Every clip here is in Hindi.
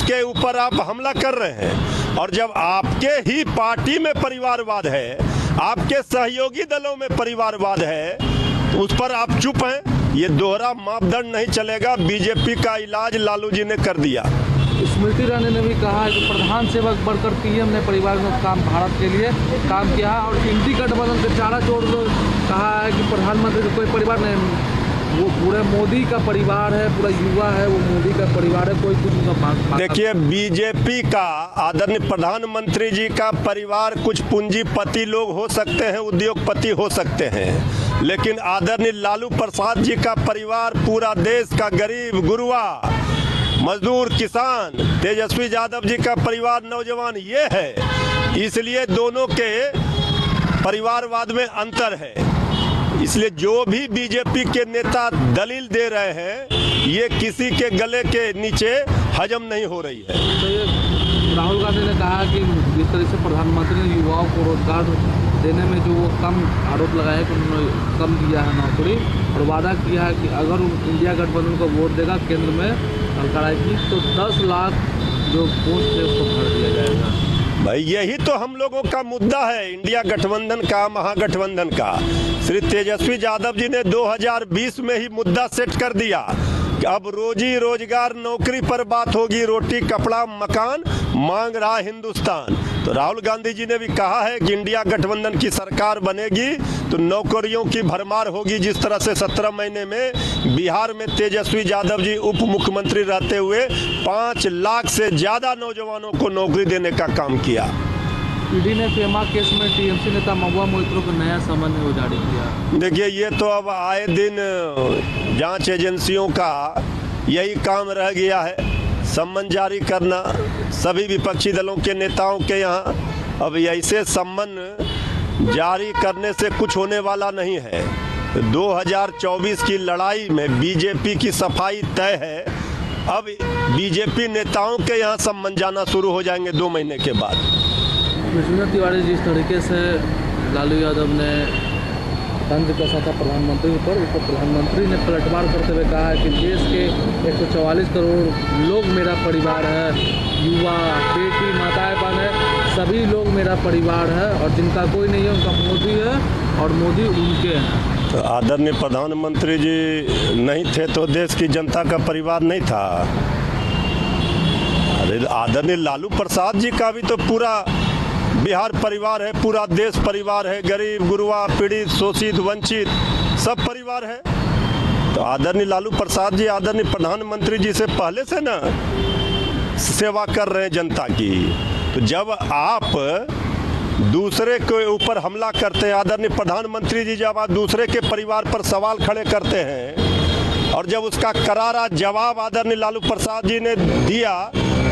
उसके ऊपर आप हमला कर रहे हैं। और जब आपके ही पार्टी में परिवारवाद है, आपके सहयोगी दलों में परिवारवाद है, तो उस पर आप चुप हैं। ये दोहरा मापदंड नहीं चलेगा। बीजेपी का इलाज लालू जी ने कर दिया। स्मृति ईरानी ने भी कहा है कि प्रधान सेवक बढ़कर पीएम ने परिवार में काम भारत के लिए काम किया है। और इंडी गठबंधन के चारा चोर कहा है कि प्रधानमंत्री का कोई परिवार नहीं, वो पूरे मोदी का परिवार है, पूरा युवा है, वो मोदी का परिवार है, कोई कुछ उनका। देखिए, बीजेपी का आदरणीय प्रधानमंत्री जी का परिवार कुछ पूंजीपति लोग हो सकते हैं, उद्योगपति हो सकते हैं, लेकिन आदरणीय लालू प्रसाद जी का परिवार पूरा देश का गरीब गुरुआ, मजदूर, किसान, तेजस्वी यादव जी का परिवार, नौजवान, ये है। इसलिए दोनों के परिवारवाद में अंतर है। इसलिए जो भी बीजेपी के नेता दलील दे रहे हैं, ये किसी के गले के नीचे हजम नहीं हो रही है। तो ये राहुल गांधी ने कहा कि जिस तरह से प्रधानमंत्री ने युवाओं को रोजगार देने में जो वो कम आरोप लगाया कि उन्होंने कम दिया है नौकरी, और वादा किया है कि अगर इंडिया गठबंधन को वोट देगा केंद्र में सरकार की, तो 10 लाख जो पोस्ट है उसको भर दिया जाएगा। भाई, यही तो हम लोगों का मुद्दा है, इंडिया गठबंधन का, महागठबंधन का। श्री तेजस्वी यादव जी ने 2020 में ही मुद्दा सेट कर दिया कि अब रोजी रोजगार नौकरी पर बात होगी, रोटी कपड़ा मकान मांग रहा हिंदुस्तान। तो राहुल गांधी जी ने भी कहा है कि इंडिया गठबंधन की सरकार बनेगी तो नौकरियों की भरमार होगी। जिस तरह से 17 महीने में बिहार में तेजस्वी यादव जी उप मुख्यमंत्री रहते हुए 5 लाख से ज्यादा नौजवानों को नौकरी देने का काम किया। ईडी ने फेमा केस में टीएमसी नेता महुआ मोइत्रो को नया समन जारी किया। देखिए, ये तो अब आए दिन जांच एजेंसियों का यही काम रह गया है, सम्मन जारी करना सभी विपक्षी दलों के नेताओं के यहाँ। अब ऐसे सम्मन जारी करने से कुछ होने वाला नहीं है। 2024 की लड़ाई में बीजेपी की सफाई तय है। अब बीजेपी नेताओं के यहाँ सम्मन जाना शुरू हो जाएंगे 2 महीने के बाद। विष्णुदत्त तिवारी जिस तरीके से लालू यादव ने तंज कसा था प्रधानमंत्री पर, उसको प्रधानमंत्री ने पलटवार करते हुए कहा है कि देश के 144 करोड़ लोग मेरा परिवार है, युवा, बेटी, माताएं, बहनें, सभी लोग मेरा परिवार है, और जिनका कोई नहीं है उनका मोदी है और मोदी उनके हैं। तो आदरणीय प्रधानमंत्री जी नहीं थे तो देश की जनता का परिवार नहीं था। आदरणीय लालू प्रसाद जी का भी तो पूरा बिहार परिवार है, पूरा देश परिवार है, गरीब गुरुआ, पीड़ित, शोषित, वंचित सब परिवार है। तो आदरणीय लालू प्रसाद जी आदरणीय प्रधानमंत्री जी से पहले से ना सेवा कर रहे हैं जनता की। तो जब आप दूसरे के ऊपर हमला करते हैं, आदरणीय प्रधानमंत्री जी जब आप दूसरे के परिवार पर सवाल खड़े करते हैं, और जब उसका करारा जवाब आदरणीय लालू प्रसाद जी ने दिया,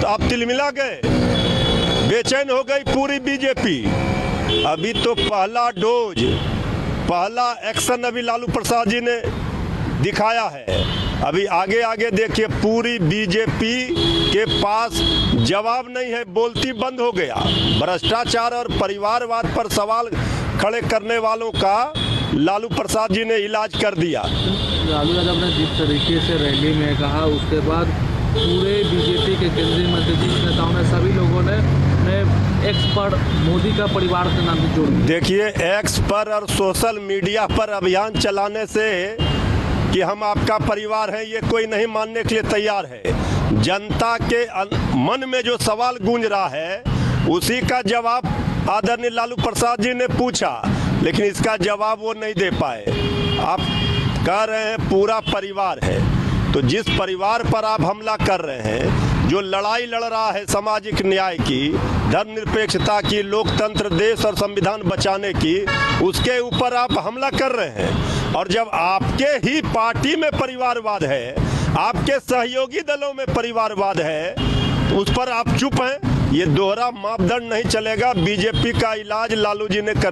तो आप तिलमिला गए, बेचैन हो गई पूरी बीजेपी। अभी तो पहला डोज, पहला एक्शन अभी लालू प्रसाद जी ने दिखाया है। अभी आगे आगे देखिए, पूरी बीजेपी के पास जवाब नहीं है, बोलती बंद हो गया। भ्रष्टाचार और परिवारवाद पर सवाल खड़े करने वालों का लालू प्रसाद जी ने इलाज कर दिया। लालू यादव ने जिस तरीके से रैली में कहा, उसके बाद पूरे बीजेपी के केंद्रीय मंत्री नेताओं ने, सभी लोगों ने एक्स पर मोदी का परिवार के नाम से जोड़ दिया। देखिए, एक्स पर और सोशल मीडिया पर अभियान चलाने से कि हम आपका परिवार है, ये कोई नहीं मानने के लिए तैयार है। जनता के मन में जो सवाल गूंज रहा है, उसी का जवाब आदरणीय लालू प्रसाद जी ने पूछा, लेकिन इसका जवाब वो नहीं दे पाए। आप कह रहे हैं पूरा परिवार है, तो जिस परिवार पर आप हमला कर रहे हैं, जो लड़ाई लड़ रहा है सामाजिक न्याय की, धर्मनिरपेक्षता की, लोकतंत्र, देश और संविधान बचाने की, उसके ऊपर आप हमला कर रहे हैं। और जब आपके ही पार्टी में परिवारवाद है, आपके सहयोगी दलों में परिवारवाद है, तो उस पर आप चुप हैं। ये दोहरा मापदंड नहीं चलेगा। बीजेपी का इलाज लालू जी ने कर